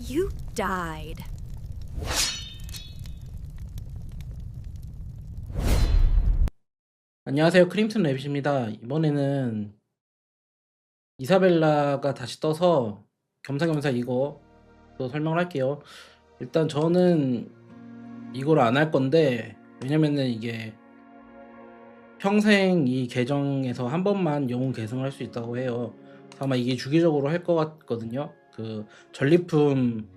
You died. 안녕하세요. 크림슨 래빗입니다. 이번에는 이사벨라가 다시 떠서 겸사겸사 이거 또 설명을 할게요. 일단 저는 이걸 안 할 건데, 왜냐면은 이게 평생 이 계정에서 한 번만 영웅 계승을 할 수 있다고 해요. 아마 이게 주기적으로 할 것 같거든요. 그 전리품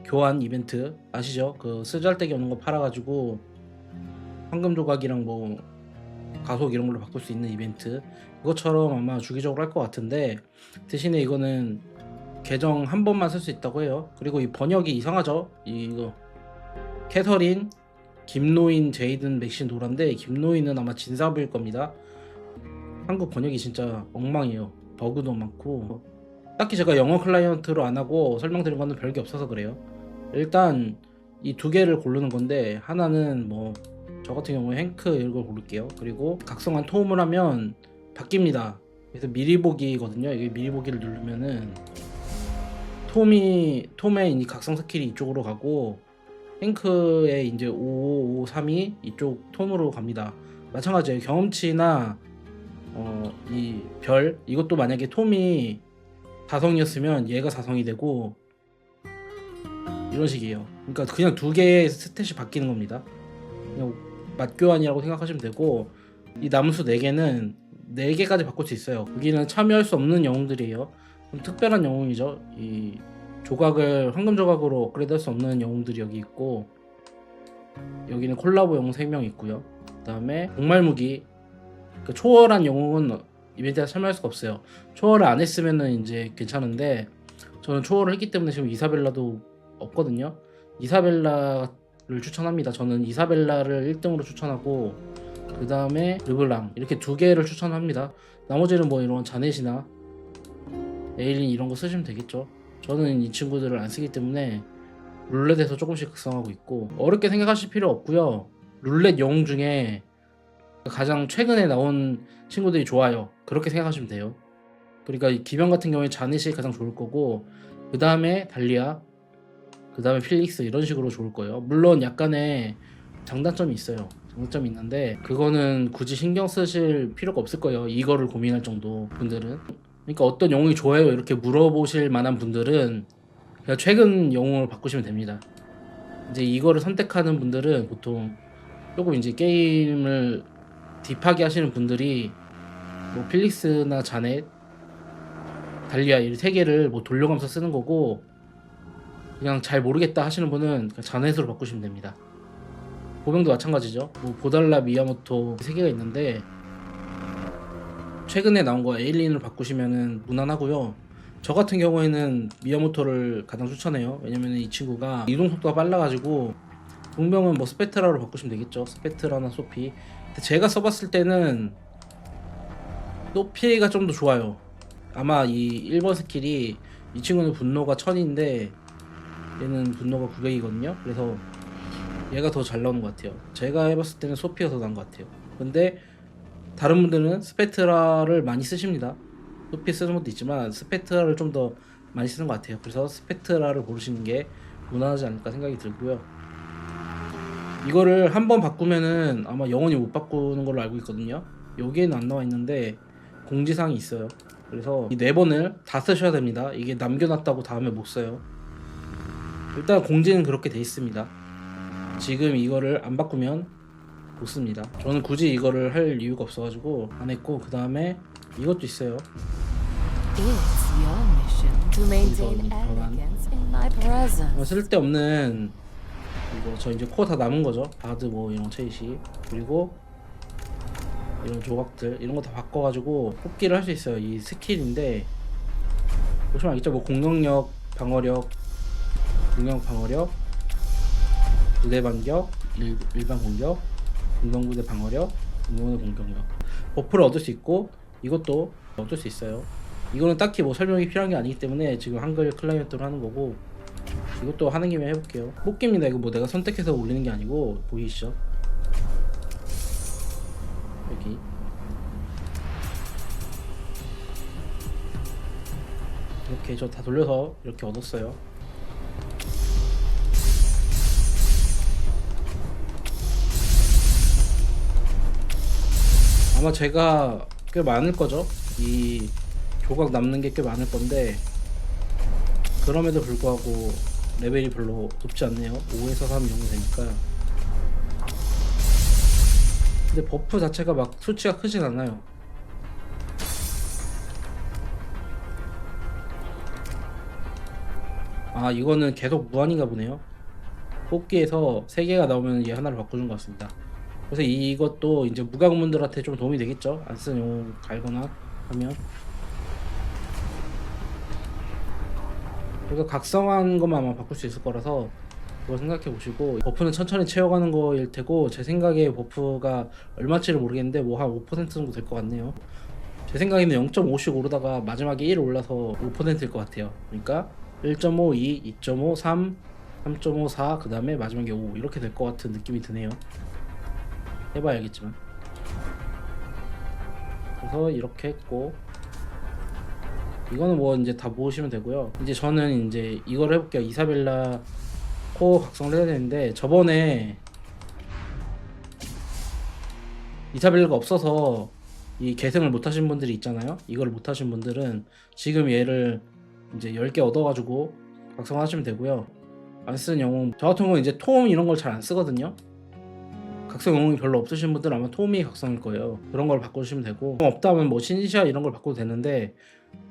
교환 이벤트 아시죠? 그 쓰잘데기 없는 거 팔아가지고 황금 조각이랑 뭐 가속 이런 걸로 바꿀 수 있는 이벤트, 그것처럼 아마 주기적으로 할 것 같은데, 대신에 이거는 계정 한 번만 쓸 수 있다고 해요. 그리고 이 번역이 이상하죠? 이거 캐서린, 김노인, 제이든, 맥신, 노란데 김노인은 아마 진사부일 겁니다. 한국 번역이 진짜 엉망이에요. 버그도 많고. 딱히 제가 영어 클라이언트로 안 하고 설명드린 거는 별게 없어서 그래요. 일단 이 두 개를 고르는 건데, 하나는 뭐 저 같은 경우에 행크 이런 걸 고를게요. 그리고 각성한 토음을 하면 바뀝니다. 그래서 미리 보기거든요. 이게 미리 보기를 누르면은 톰의 이 각성 스킬이 이쪽으로 가고, 행크의 이제 5553이 이쪽 톰으로 갑니다. 마찬가지예요. 경험치나 이 별, 이것도 만약에 톰이 4성이었으면 얘가 4성이 되고 이런 식이에요. 그러니까 그냥 두 개의 스탯이 바뀌는 겁니다. 그냥 맛교환이라고 생각하시면 되고, 이 남수 4개는 4개까지 바꿀 수 있어요. 여기는 참여할 수 없는 영웅들이에요. 좀 특별한 영웅이죠. 이 조각을 황금 조각으로 업그레이드 할 수 없는 영웅들이 여기 있고, 여기는 콜라보 영웅 3명 있고요. 그 다음에 목말무기, 그 초월한 영웅은 이벤트에 참여할 수가 없어요. 초월을 안 했으면은 이제 괜찮은데, 저는 초월을 했기 때문에 지금 이사벨라도 없거든요. 이사벨라를 추천합니다. 저는 이사벨라를 1등으로 추천하고, 그 다음에 르블랑, 이렇게 2개를 추천합니다. 나머지는 뭐 이런 자넷이나 에일린 이런 거 쓰시면 되겠죠. 저는 이 친구들을 안 쓰기 때문에 룰렛에서 조금씩 극성하고 있고, 어렵게 생각하실 필요 없고요. 룰렛 영웅 중에 가장 최근에 나온 친구들이 좋아요. 그렇게 생각하시면 돼요. 그러니까 이 기병 같은 경우에 자넷이 가장 좋을 거고, 그 다음에 달리아, 그 다음에 필릭스, 이런 식으로 좋을 거예요. 물론 약간의 장단점이 있어요. 장단점이 있는데 그거는 굳이 신경 쓰실 필요가 없을 거예요. 이거를 고민할 정도 분들은. 그러니까 어떤 영웅이 좋아요 이렇게 물어보실 만한 분들은 그냥 최근 영웅을 바꾸시면 됩니다. 이제 이거를 선택하는 분들은 보통 조금 이제 게임을 딥하게 하시는 분들이 뭐 필릭스나 자넷, 달리아 이 3개를 뭐 돌려가면서 쓰는 거고, 그냥 잘 모르겠다 하시는 분은 그냥 자넷으로 바꾸시면 됩니다. 보병도 마찬가지죠. 뭐 보달라, 미야모토 3개가 있는데 최근에 나온 거 에일린으로 바꾸시면은 무난하고요. 저 같은 경우에는 미야모토를 가장 추천해요. 왜냐면 이 친구가 이동 속도가 빨라가지고, 동병은 뭐 스페트라로 바꾸시면 되겠죠. 스페트라나 소피. 근데 제가 써봤을 때는 소피가 좀 더 좋아요. 아마 이 1번 스킬이, 이 친구는 분노가 1000인데 얘는 분노가 900이거든요. 그래서 얘가 더 잘 나오는 것 같아요. 제가 해봤을 때는 소피가 더 나은 것 같아요. 근데 다른 분들은 스페트라를 많이 쓰십니다. 소피 쓰는 것도 있지만 스페트라를 좀 더 많이 쓰는 것 같아요. 그래서 스페트라를 고르시는 게 무난하지 않을까 생각이 들고요. 이거를 한번 바꾸면은 아마 영원히 못 바꾸는 걸로 알고 있거든요. 여기에는 안 나와 있는데 공지사항이 있어요. 그래서 이 4번을 다 쓰셔야 됩니다. 이게 남겨놨다고 다음에 못 써요. 일단 공지는 그렇게 돼 있습니다. 지금 이거를 안 바꾸면 못 씁니다. 저는 굳이 이거를 할 이유가 없어가지고 안 했고, 그 다음에 이것도 있어요. It's your mission to maintain 이거 변환. elegance in my presence. 쓸데없는 이거 저 이제 코어 다 남은 거죠. 바드 뭐 이런 체이시, 그리고 이런 조각들 이런 거 다 바꿔가지고 뽑기를 할 수 있어요. 이 스킬인데 보시면 알겠죠? 뭐 공격력, 방어력, 공격 방어력, 부대 반격, 일반 공격, 공동부대 방어력, 공동부대 공격력, 버프를 얻을 수 있고 이것도 얻을 수 있어요. 이거는 딱히 뭐 설명이 필요한 게 아니기 때문에 지금 한글 클라이언트로 하는 거고, 이것도 하는 김에 해볼게요. 뽑기입니다. 이거 뭐 내가 선택해서 올리는 게 아니고, 보이시죠? 여기 이렇게 저 다 돌려서 이렇게 얻었어요. 아마 제가 꽤 많을 거죠. 이 조각 남는 게 꽤 많을 건데 그럼에도 불구하고 레벨이 별로 높지 않네요. 5에서 3 정도 되니까. 근데 버프 자체가 막 수치가 크진 않아요. 아, 이거는 계속 무한인가 보네요. 뽑기에서 3개가 나오면 얘 하나를 바꾸는 것 같습니다. 그래서 이것도 이제 무과금분들한테 좀 도움이 되겠죠. 안 쓰는 영웅 갈거나 하면. 그래서 각성한 것만 아마 바꿀 수 있을 거라서 그걸 생각해 보시고, 버프는 천천히 채워가는 거일 테고 제 생각에 버프가 얼마치를 모르겠는데 뭐 한 5% 정도 될 것 같네요. 제 생각에는 0.5씩 오르다가 마지막에 1 올라서 5%일 것 같아요. 그러니까 1.5, 2, 2.5, 3, 3.5, 4, 그 다음에 마지막에 5 이렇게 될 것 같은 느낌이 드네요. 해봐야 알겠지만. 그래서 이렇게 했고, 이거는 뭐 이제 다 모으시면 되고요. 이제 저는 이제 이걸 해볼게요. 이사벨라 코어 각성을 해야 되는데, 저번에 이사벨라가 없어서 이 계승을 못하신 분들이 있잖아요. 이걸 못하신 분들은 지금 얘를 이제 10개 얻어가지고 각성하시면 되고요. 안 쓰는 영웅, 저 같은 경우는 이제 톰 이런 걸 잘 안 쓰거든요. 각성 영웅이 별로 없으신 분들은 아마 톰이 각성일 거예요. 그런 걸 바꿔주시면 되고, 없다면 뭐 신시아 이런 걸 바꿔도 되는데,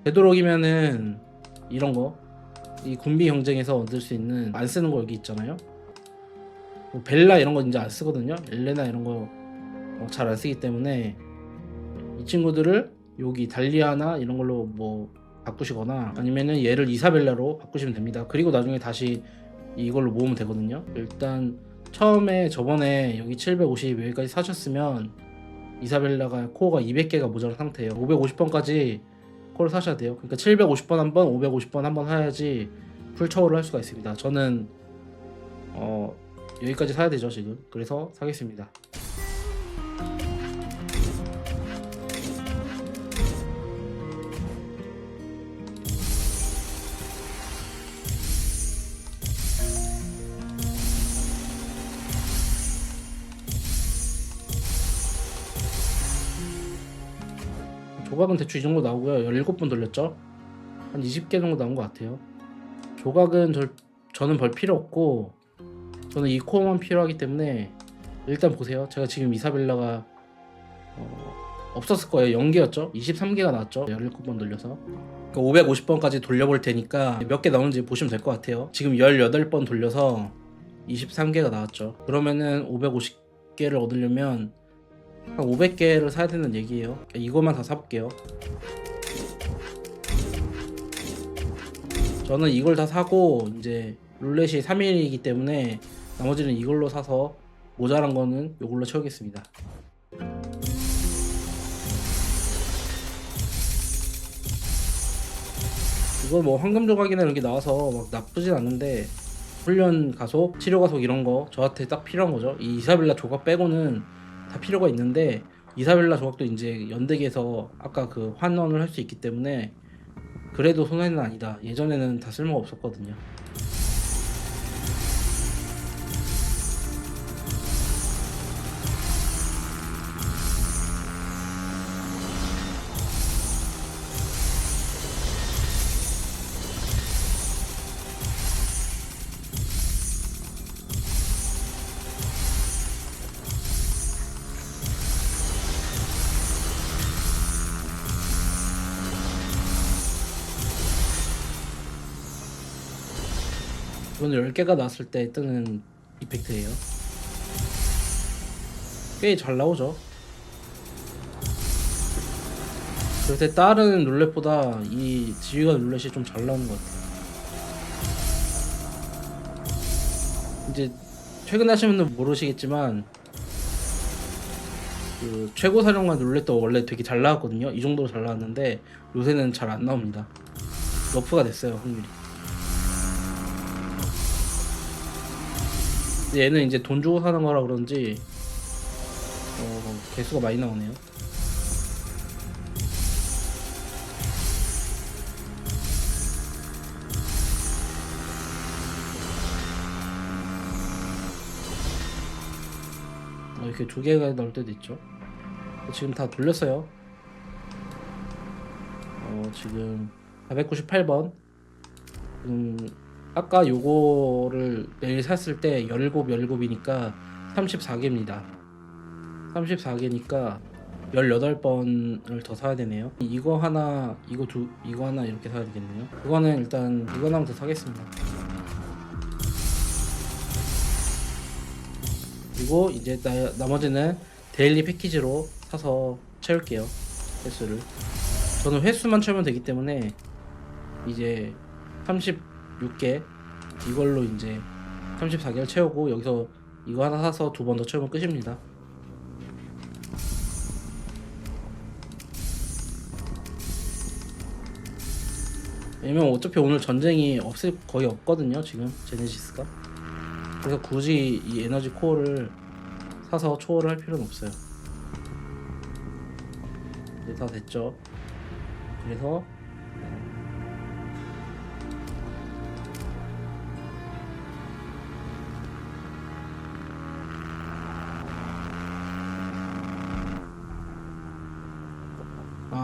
되도록이면은 이런 거, 이 군비 경쟁에서 얻을 수 있는 안 쓰는 거 여기 있잖아요. 뭐 벨라 이런 거 이제 안 쓰거든요. 엘레나 이런 거 잘 안 쓰기 때문에 이 친구들을 여기 달리아나 이런 걸로 뭐 바꾸시거나 아니면은 얘를 이사벨라로 바꾸시면 됩니다. 그리고 나중에 다시 이걸로 모으면 되거든요. 일단 처음에 저번에 여기 750 여기까지 사셨으면 이사벨라가 코어가 200개가 모자란 상태예요. 550번까지 코어를 사셔야 돼요. 그러니까 750번 한번, 550번 한번 사야지 풀 처우를 할 수가 있습니다. 저는 여기까지 사야 되죠 지금. 그래서 사겠습니다. 조각은 대충 이 정도 나오고요. 17번 돌렸죠. 한 20개 정도 나온 것 같아요. 조각은 저는 별 필요 없고, 저는 이 코어만 필요하기 때문에 일단 보세요. 제가 지금 이사벨라가 없었을 거예요. 0개였죠. 23개가 나왔죠. 17번 돌려서. 그러니까 550번까지 돌려볼 테니까 몇 개 나오는지 보시면 될 것 같아요. 지금 18번 돌려서 23개가 나왔죠. 그러면은 550개를 얻으려면 한 500개를 사야 되는 얘기예요. 이것만 다 사볼게요. 저는 이걸 다 사고 이제 룰렛이 3일이기 때문에 나머지는 이걸로 사서 모자란 거는 이걸로 채우겠습니다. 이거 뭐 황금 조각이나 이런 게 나와서 막 나쁘진 않은데, 훈련 가속, 치료 가속 이런 거 저한테 딱 필요한 거죠. 이 이사벨라 조각 빼고는 다 필요가 있는데, 이사벨라 조각도 이제 연대기에서 아까 그 환원을 할 수 있기 때문에 그래도 손해는 아니다. 예전에는 다 쓸모가 없었거든요. 이건 10개가 나왔을 때 뜨는 이펙트예요. 꽤 잘 나오죠. 그래서 다른 룰렛보다 이 지휘관 룰렛이 좀 잘 나오는 것 같아요. 이제 최근에 하시는 분들 모르시겠지만 그 최고 사령관 룰렛도 원래 되게 잘 나왔거든요. 이 정도로 잘 나왔는데 요새는 잘 안 나옵니다. 러프가 됐어요, 확률이. 얘는 이제 돈 주고 사는 거라 그런지 개수가 많이 나오네요. 이렇게 2개가 나올 때도 있죠. 지금 다 돌렸어요. 지금 498번. 아까 요거를 내일 샀을 때 17이니까 34개입니다. 34개니까 18번을 더 사야 되네요. 이거 하나, 이거 하나 이렇게 사야 되겠네요. 그거는 일단 이거 하나 더 사겠습니다. 그리고 이제 나머지는 데일리 패키지로 사서 채울게요. 횟수를. 저는 횟수만 채우면 되기 때문에 이제 36개 이걸로 이제 34개를 채우고 여기서 이거 하나 사서 2번 더 채우면 끝입니다. 왜냐면 어차피 오늘 전쟁이 거의 없거든요. 지금 제네시스가. 그래서 굳이 이 에너지 코어를 사서 초월을 할 필요는 없어요. 이제 다 됐죠. 그래서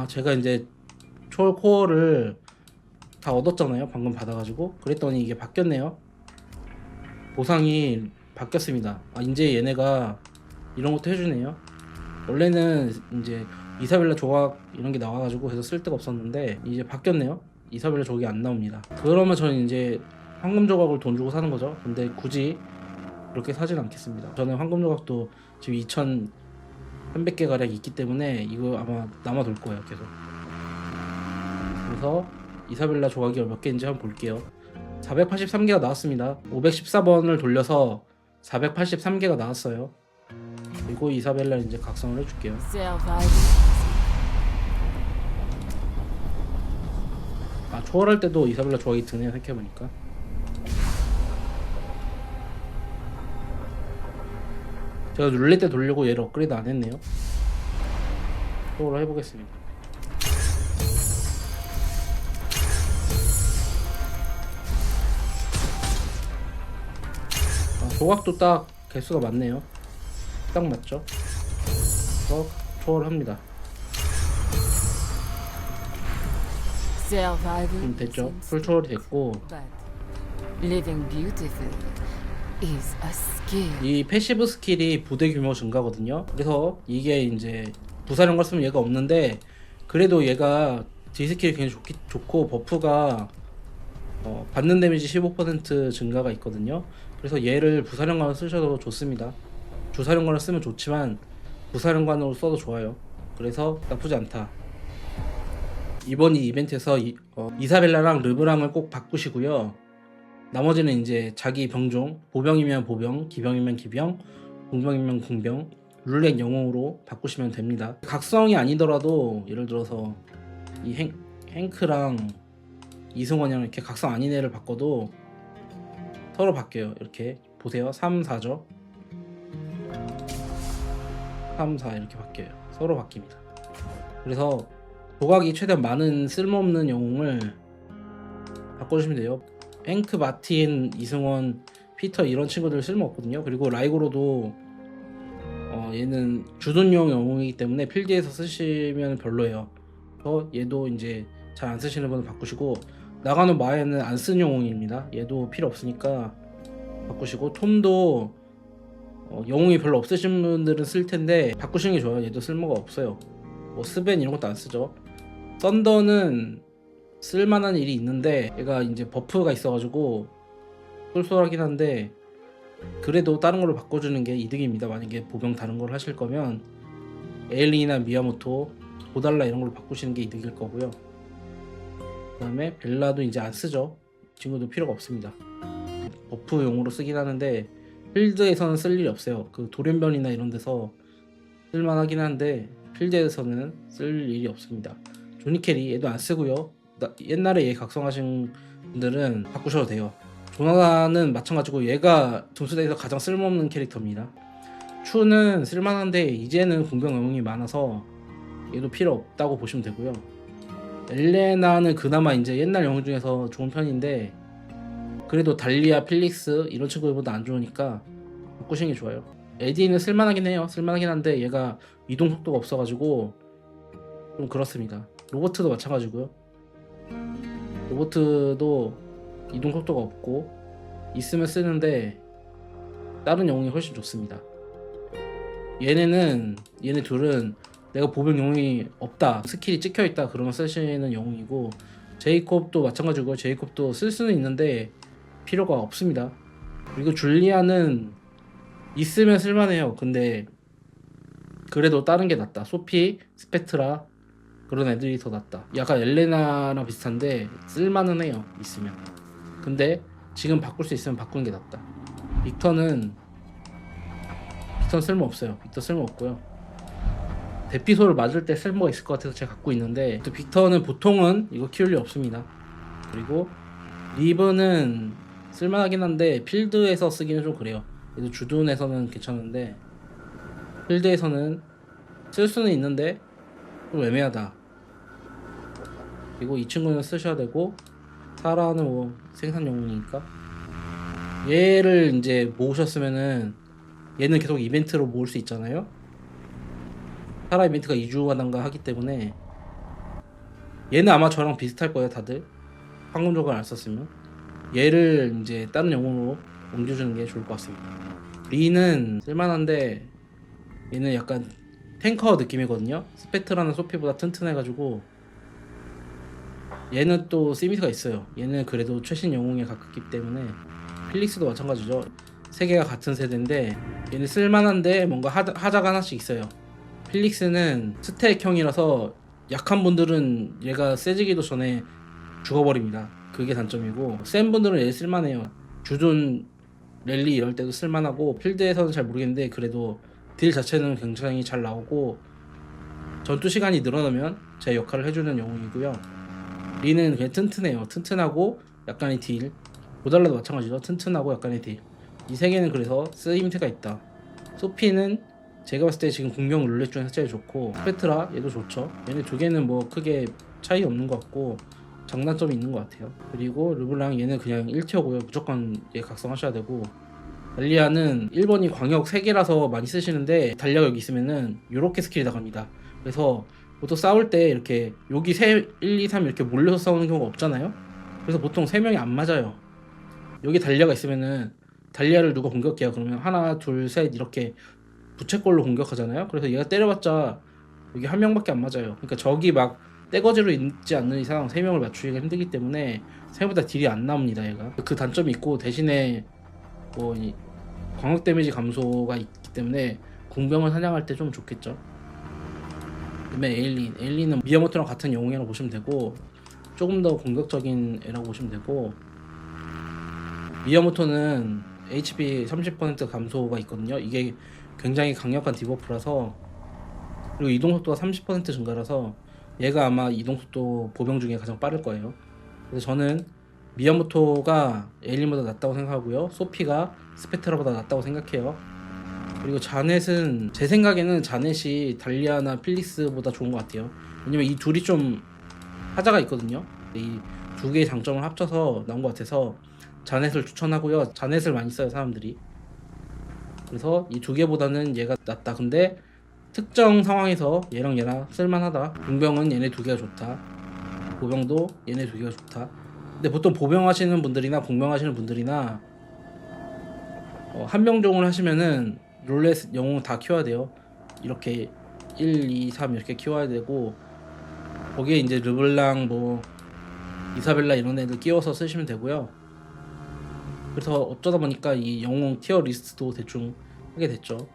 제가 이제 초월 코어를 다 얻었잖아요. 방금 받아가지고. 그랬더니 이게 바뀌었네요. 보상이 바뀌었습니다. 이제 얘네가 이런 것도 해주네요. 원래는 이제 이사벨라 조각 이런 게 나와가지고 해서 쓸 데가 없었는데 이제 바뀌었네요. 이사벨라 조각이 안 나옵니다. 그러면 저는 이제 황금 조각을 돈 주고 사는 거죠. 근데 굳이 그렇게 사진 않겠습니다. 저는 황금 조각도 지금 2,300개 가량 있기 때문에 이거 아마 남아돌 거예요. 계속. 그래서 이사벨라 조각이 몇 개인지 한번 볼게요. 483개가 나왔습니다. 514번을 돌려서 483개가 나왔어요. 그리고 이사벨라 이제 각성을 해줄게요. 초월할 때도 이사벨라 조각이 드네요. 생각해보니까. 제가 룰렛 때 돌리고 얘를 업그레이드 안 했네요. 초월을 해보겠습니다. 조각도 딱 개수가 맞네요. 딱 맞죠? 그래서 초월합니다. 됐죠? 풀 초월이 됐고, Living beautifully is a skill. 이 패시브 스킬이 부대 규모 증가거든요. 그래서 이게 이제 부사령관 쓰면 얘가 없는데, 그래도 얘가 D스킬이 굉장히 좋고 버프가 받는 데미지 15% 증가가 있거든요. 그래서 얘를 부사령관으로 쓰셔도 좋습니다. 주사령관을 쓰면 좋지만 부사령관으로 써도 좋아요. 그래서 나쁘지 않다. 이번 이 이벤트에서 이사벨라랑 르브랑을 꼭 바꾸시고요. 나머지는 이제 자기 병종, 보병이면 보병, 기병이면 기병, 공병이면 공병, 룰렛 영웅으로 바꾸시면 됩니다. 각성이 아니더라도 예를 들어서 이 행크랑 이승원이랑 이렇게 각성 아닌 애를 바꿔도 서로 바뀌어요. 이렇게 보세요. 3, 4죠. 3, 4 이렇게 바뀌어요. 서로 바뀝니다. 그래서 조각이 최대한 많은 쓸모없는 영웅을 바꿔주시면 돼요. 행크, 마틴, 이승원, 피터 이런 친구들 쓸모없거든요. 그리고 라이고로도 얘는 주둔용 영웅이기 때문에 필드에서 쓰시면 별로예요. 그래서 얘도 이제 잘 안 쓰시는 분은 바꾸시고, 나가노 마에는 안 쓰는 영웅입니다. 얘도 필요 없으니까 바꾸시고, 톰도 영웅이 별로 없으신 분들은 쓸 텐데 바꾸시는 게 좋아요. 얘도 쓸모가 없어요. 뭐 스벤 이런 것도 안 쓰죠. 썬더는 쓸만한 일이 있는데 얘가 이제 버프가 있어가지고 쏠쏠하긴 한데 그래도 다른 걸로 바꿔주는 게 이득입니다. 만약에 보병 다른 걸 하실 거면 에일리나 미야모토, 보달라 이런 걸로 바꾸시는 게 이득일 거고요. 그 다음에 벨라도 이제 안 쓰죠. 이 친구도 필요가 없습니다. 버프용으로 쓰긴 하는데 필드에서는 쓸 일이 없어요. 그 돌연변이나 이런 데서 쓸만하긴 한데 필드에서는 쓸 일이 없습니다. 조니 캐리 얘도 안 쓰고요. 옛날에 얘 각성하신 분들은 바꾸셔도 돼요. 조나단은 마찬가지고 얘가 점수대에서 가장 쓸모없는 캐릭터입니다. 추는 쓸만한데 이제는 공병 영웅이 많아서 얘도 필요 없다고 보시면 되고요. 엘레나는 그나마 이제 옛날 영웅 중에서 좋은 편인데 그래도 달리아, 필릭스 이런 친구들보다 안 좋으니까 바꾸시는 게 좋아요. 에디는 쓸만하긴 해요. 쓸만하긴 한데 얘가 이동 속도가 없어가지고 좀 그렇습니다. 로버트도 마찬가지고요. 로버트도 이동 속도가 없고 있으면 쓰는데 다른 영웅이 훨씬 좋습니다. 얘네 둘은 내가 보병 영웅이 없다, 스킬이 찍혀있다 그러면 쓰시는 영웅이고, 제이콥도 마찬가지고요. 제이콥도 쓸 수는 있는데 필요가 없습니다. 그리고 줄리아는 있으면 쓸만해요. 근데 그래도 다른 게 낫다. 소피, 스페트라 그런 애들이 더 낫다. 약간 엘레나랑 비슷한데 쓸만은 해요. 있으면. 근데 지금 바꿀 수 있으면 바꾸는 게 낫다. 빅터는 쓸모 없어요. 빅터 쓸모 없고요. 대피소를 맞을 때 쓸모가 있을 것 같아서 제가 갖고 있는데, 또 빅터는 보통은 이거 키울 일 없습니다. 그리고 리브는 쓸만하긴 한데 필드에서 쓰기는 좀 그래요. 그래도 주둔에서는 괜찮은데 필드에서는 쓸 수는 있는데 좀 애매하다. 그리고 이 친구는 쓰셔야 되고, 사라는 뭐 생산 영웅이니까 얘를 이제 모으셨으면은 얘는 계속 이벤트로 모을 수 있잖아요. 사라 이벤트가 2주마단가 하기 때문에 얘는 아마 저랑 비슷할 거예요. 다들 황금 조각을 안 썼으면 얘를 이제 다른 영웅으로 옮겨주는 게 좋을 것 같습니다. 리는 쓸만한데 얘는 약간 탱커 느낌이거든요. 스펙트라는 소피보다 튼튼해가지고 얘는 또 시미트가 있어요. 얘는 그래도 최신 영웅에 가깝기 때문에. 필릭스도 마찬가지죠. 세 개가 같은 세대인데 얘는 쓸만한데 뭔가 하자가 하나씩 있어요. 필릭스는 스택형이라서 약한 분들은 얘가 세지기도 전에 죽어버립니다. 그게 단점이고, 센 분들은 얘 쓸만해요. 주둔 랠리 이럴 때도 쓸만하고, 필드에서는 잘 모르겠는데 그래도 딜 자체는 굉장히 잘 나오고, 전투 시간이 늘어나면 제 역할을 해주는 영웅이고요. 리는 그냥 튼튼해요. 튼튼하고 약간의 딜. 모달라도 마찬가지죠. 튼튼하고 약간의 딜. 이 세 개는 그래서 쓰임새가 있다. 소피는 제가 봤을 때 지금 공격 룰렛 중에서 제일 좋고, 스페트라 얘도 좋죠. 얘네 두 개는 뭐 크게 차이 없는 것 같고 장단점이 있는 것 같아요. 그리고 르블랑 얘는 그냥 1티어고요. 무조건 얘 각성하셔야 되고, 달리아는 1번이 광역 3개라서 많이 쓰시는데 달리아가 여기 있으면은 요렇게 스킬이 나갑니다. 그래서 보통 싸울 때 이렇게 여기 1, 2, 3 이렇게 몰려서 싸우는 경우가 없잖아요. 그래서 보통 3명이 안 맞아요. 여기 달리아가 있으면은 달리아를 누가 공격해요. 그러면 하나, 둘, 셋 이렇게 부채꼴로 공격하잖아요. 그래서 얘가 때려봤자 여기 한 명밖에 안 맞아요. 그러니까 적이 막 떼거지로 있지 않는 이상 3명을 맞추기가 힘들기 때문에 생각보다 딜이 안 나옵니다. 얘가 그 단점이 있고, 대신에 뭐 이 광역 데미지 감소가 있기 때문에 공병을 사냥할 때 좀 좋겠죠. 그다음에 에일린은 미야모토랑 같은 영웅이라고 보시면 되고, 조금 더 공격적인 애라고 보시면 되고, 미야모토는 HP 30% 감소가 있거든요. 이게 굉장히 강력한 디버프라서, 그리고 이동속도가 30% 증가라서 얘가 아마 이동속도 보병 중에 가장 빠를 거예요. 그래서 저는 미야모토가 에일린보다 낫다고 생각하고요. 소피가 스페트라보다 낫다고 생각해요. 그리고 자넷은 제 생각에는 자넷이 달리아나 필릭스보다 좋은 것 같아요. 왜냐면 이 둘이 좀 하자가 있거든요. 이 두 개의 장점을 합쳐서 나온 것 같아서 자넷을 추천하고요. 자넷을 많이 써요 사람들이. 그래서 이 두 개보다는 얘가 낫다. 근데 특정 상황에서 얘랑 쓸만하다. 공병은 얘네 두 개가 좋다. 보병도 얘네 두 개가 좋다. 근데 보통 보병 하시는 분들이나 공병 하시는 분들이나 한명종을 하시면은 롤렛 영웅 다 키워야 돼요. 이렇게 1, 2, 3 이렇게 키워야 되고, 거기에 이제 르블랑 뭐 이사벨라 이런 애들 끼워서 쓰시면 되고요. 그래서 어쩌다 보니까 이 영웅 티어 리스트도 대충 하게 됐죠.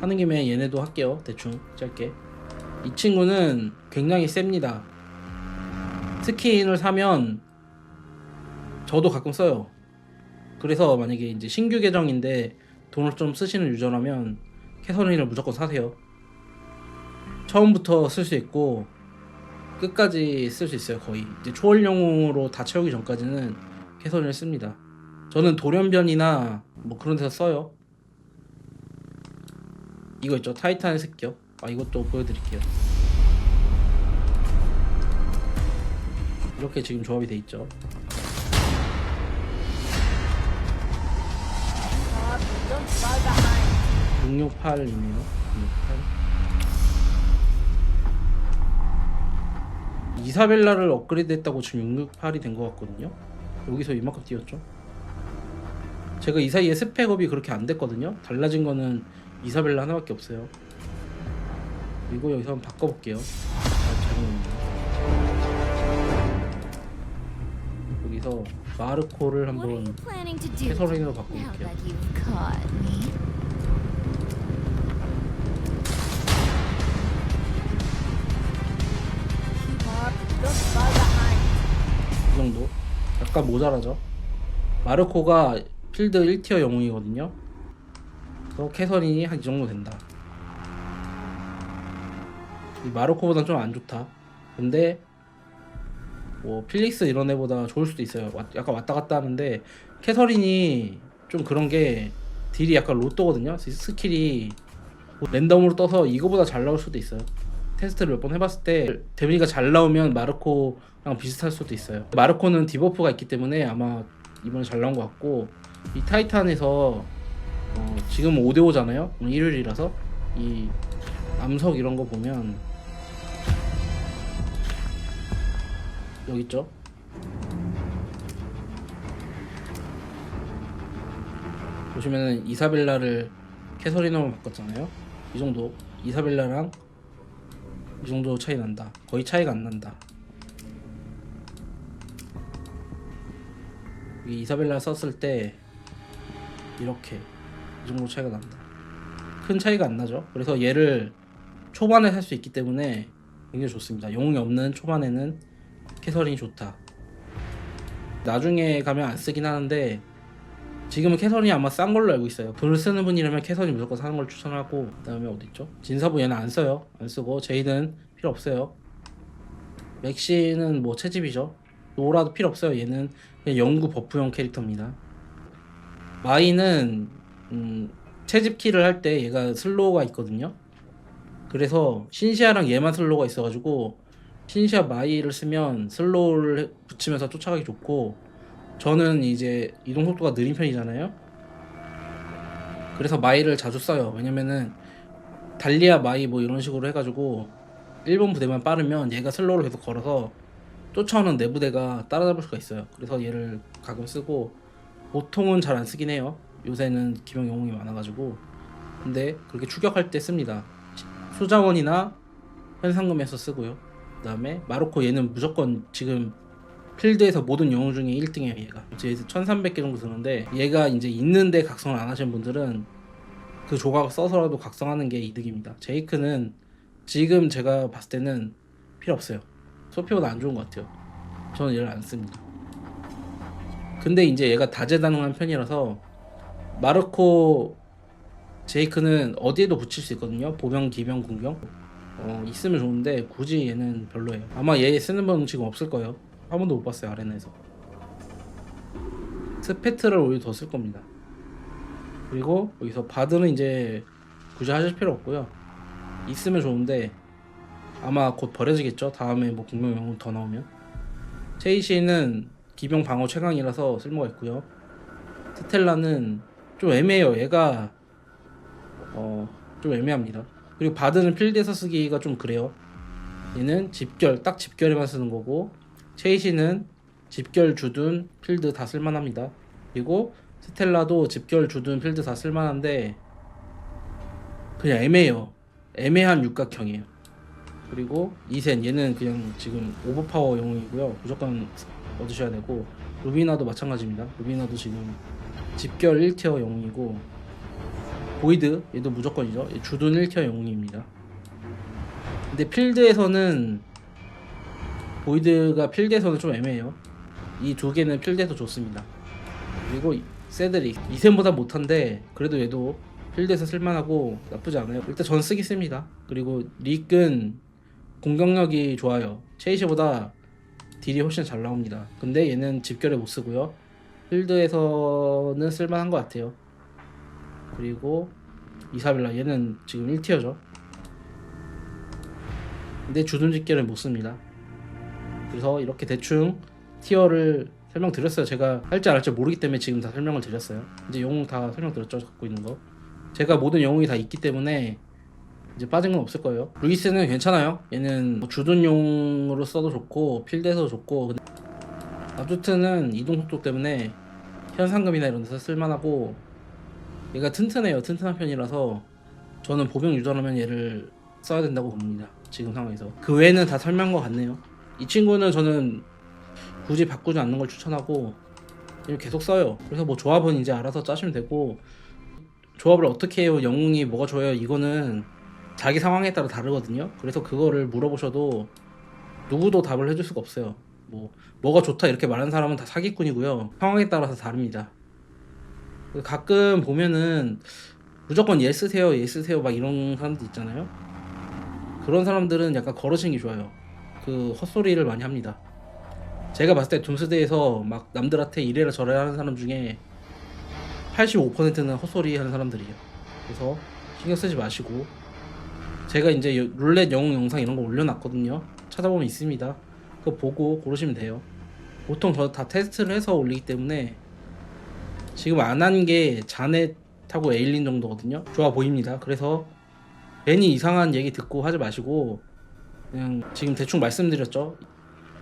하는 김에 얘네도 할게요. 대충 짧게. 이 친구는 굉장히 셉니다. 스킨을 사면 저도 가끔 써요. 그래서 만약에 이제 신규 계정인데 돈을 좀 쓰시는 유저라면 캐서린을 무조건 사세요. 처음부터 쓸 수 있고 끝까지 쓸 수 있어요. 거의 이제 초월 영웅으로 다 채우기 전까지는 캐서린을 씁니다. 저는 돌연변이나 뭐 그런 데서 써요. 이거 있죠, 타이탄의 습격. 이것도 보여드릴게요. 이렇게 지금 조합이 돼 있죠. Don't fall behind. 668이네요. 668. 이사벨라를 업그레이드 했다고 지금 668이 된 것 같거든요. 여기서 이만큼 뛰었죠. 제가 이 사이에 스펙업이 그렇게 안 됐거든요. 달라진 거는 이사벨라 하나밖에 없어요. 그리고 여기서 한번 바꿔볼게요. 여기서 마르코를 What are you 한번 planning to do 캐서린으로 now 바꿔볼게요. that you've caught me? Keep up. Don't fall behind. 이 정도. 약간 모자라죠. 마르코가 필드 1티어 영웅이거든요. 그래서 캐서린이 한 이 정도 된다. 이 마르코보단 좀 안 좋다. 근데 뭐 필릭스 이런 애보다 좋을 수도 있어요. 약간 왔다 갔다 하는데 캐서린이 좀 그런 게 딜이 약간 로또거든요. 스킬이 랜덤으로 떠서 이거보다 잘 나올 수도 있어요. 테스트를 몇 번 해봤을 때 데미지가 잘 나오면 마르코랑 비슷할 수도 있어요. 마르코는 디버프가 있기 때문에 아마 이번에 잘 나온 것 같고, 이 타이탄에서 지금 5대5잖아요. 오늘 일요일이라서 이 암석 이런 거 보면 여기 있죠. 보시면은 이사벨라를 캐서린으로 바꿨잖아요. 이 정도. 이사벨라랑 이 정도 차이 난다. 거의 차이가 안 난다. 이 이사벨라 썼을 때 이렇게 이 정도 차이가 난다. 큰 차이가 안 나죠. 그래서 얘를 초반에 살 수 있기 때문에 굉장히 좋습니다. 영웅이 없는 초반에는 캐서린이 좋다. 나중에 가면 안 쓰긴 하는데 지금은 캐서린이 아마 싼 걸로 알고 있어요. 돈을 쓰는 분이라면 캐서린 무조건 사는 걸 추천하고, 그 다음에 어딨죠? 진사부 얘는 안 써요. 안 쓰고 제이든 필요 없어요. 맥시는 뭐 채집이죠. 노라도 필요 없어요. 얘는 그냥 연구 버프용 캐릭터입니다. 마이는 채집키를 할 때 얘가 슬로우가 있거든요. 그래서 신시아랑 얘만 슬로우가 있어가지고 신시아 마이를 쓰면 슬로우를 붙이면서 쫓아가기 좋고, 저는 이제 이동 속도가 느린 편이잖아요. 그래서 마이를 자주 써요. 왜냐면은 달리아 마이 뭐 이런 식으로 해가지고 1번 부대만 빠르면 얘가 슬로우를 계속 걸어서 쫓아오는 내 부대가 따라잡을 수가 있어요. 그래서 얘를 가끔 쓰고, 보통은 잘 안 쓰긴 해요. 요새는 기병 영웅이 많아가지고. 근데 그렇게 추격할 때 씁니다. 수자원이나 현상금에서 쓰고요. 그 다음에 마르코 얘는 무조건 지금 필드에서 모든 영웅 중에 1등이에요. 얘가 이제 1300개 정도 드는데, 얘가 이제 있는데 각성을 안 하시는 분들은 그 조각 써서라도 각성하는 게 이득입니다. 제이크는 지금 제가 봤을 때는 필요 없어요. 소피보다 안 좋은 것 같아요. 저는 얘를 안 씁니다. 근데 이제 얘가 다재다능한 편이라서 마르코 제이크는 어디에도 붙일 수 있거든요. 보병, 기병, 군병 있으면 좋은데 굳이 얘는 별로예요. 아마 얘 쓰는 분 지금 없을 거예요. 한 번도 못 봤어요. 아레나에서. 스페트를 오히려 더 쓸 겁니다. 그리고 여기서 바드는 이제 굳이 하실 필요 없고요. 있으면 좋은데 아마 곧 버려지겠죠. 다음에 뭐 공명 영웅 더 나오면. 체이시는 기병 방어 최강이라서 쓸모가 있고요. 스텔라는 좀 애매해요. 얘가 좀 애매합니다. 그리고 바드는 필드에서 쓰기가 좀 그래요. 얘는 집결, 딱 집결에만 쓰는 거고, 체이시는 집결, 주둔, 필드 다 쓸만합니다. 그리고 스텔라도 집결, 주둔, 필드 다 쓸만한데 그냥 애매해요. 애매한 육각형이에요. 그리고 이센, 얘는 그냥 지금 오버파워 영웅이고요. 무조건 얻으셔야 되고, 루비나도 마찬가지입니다. 루비나도 지금 집결 1티어 영웅이고, 보이드 얘도 무조건이죠. 주둔 1티어 영웅입니다. 근데 필드에서는 보이드가 필드에서는 좀 애매해요. 이 두 개는 필드에서 좋습니다. 그리고 세드릭 이센보다 못한데 그래도 얘도 필드에서 쓸만하고 나쁘지 않아요. 일단 전 쓰기 씁니다. 그리고 릭은 공격력이 좋아요. 체이시보다 딜이 훨씬 잘 나옵니다. 근데 얘는 집결에 못 쓰고요. 필드에서는 쓸만한 것 같아요. 그리고 이사벨라 얘는 지금 1티어죠. 근데 주둔 집결은 못 씁니다. 그래서 이렇게 대충 티어를 설명드렸어요. 제가 할지 안 할지 모르기 때문에 지금 다 설명을 드렸어요. 이제 영웅 다 설명드렸죠. 갖고 있는 거. 제가 모든 영웅이 다 있기 때문에 이제 빠진 건 없을 거예요. 루이스는 괜찮아요. 얘는 뭐 주둔용으로 써도 좋고 필드에서 좋고, 아두트는 이동 속도 때문에 현상금이나 이런 데서 쓸만하고, 얘가 튼튼해요. 튼튼한 편이라서 저는 보병 유저라면 얘를 써야 된다고 봅니다. 지금 상황에서. 그 외에는 다 설명한 것 같네요. 이 친구는 저는 굳이 바꾸지 않는 걸 추천하고 계속 써요. 그래서 뭐 조합은 이제 알아서 짜시면 되고, 조합을 어떻게 해요, 영웅이 뭐가 좋아요, 이거는 자기 상황에 따라 다르거든요. 그래서 그거를 물어보셔도 누구도 답을 해줄 수가 없어요. 뭐가 좋다 이렇게 말하는 사람은 다 사기꾼이고요. 상황에 따라서 다릅니다. 가끔 보면은 무조건 얘 쓰세요 얘 쓰세요 막 이런 사람들 있잖아요. 그런 사람들은 약간 거르시는 게 좋아요. 그 헛소리를 많이 합니다. 제가 봤을 때 둠스데이에서 막 남들한테 이래라 저래라 하는 사람 중에 85%는 헛소리 하는 사람들이에요. 그래서 신경 쓰지 마시고, 제가 이제 룰렛 영웅 영상 이런 거 올려놨거든요. 찾아보면 있습니다. 그거 보고 고르시면 돼요. 보통 저 다 테스트를 해서 올리기 때문에 지금 안 한 게 자넷하고 에일린 정도거든요. 좋아 보입니다. 그래서 괜히 이상한 얘기 듣고 하지 마시고 그냥 지금 대충 말씀드렸죠.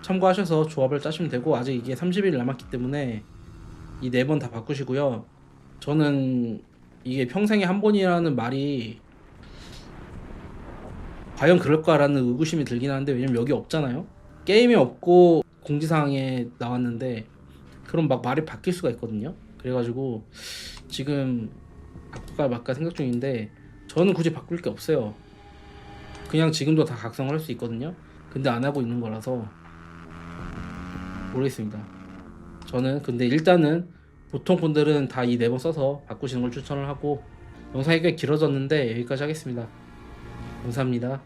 참고하셔서 조합을 짜시면 되고, 아직 이게 30일 남았기 때문에 이 4번 다 바꾸시고요. 저는 이게 평생에 한 번이라는 말이 과연 그럴까라는 의구심이 들긴 하는데, 왜냐면 여기 없잖아요. 게임이 없고 공지사항에 나왔는데 그럼 막 말이 바뀔 수가 있거든요. 그래가지고 지금 바꿀까 말까 생각 중인데, 저는 굳이 바꿀 게 없어요. 그냥 지금도 다 각성을 할 수 있거든요. 근데 안 하고 있는 거라서 모르겠습니다. 저는 근데 일단은 보통 분들은 다 이 4번 써서 바꾸시는 걸 추천을 하고, 영상이 꽤 길어졌는데 여기까지 하겠습니다. 감사합니다.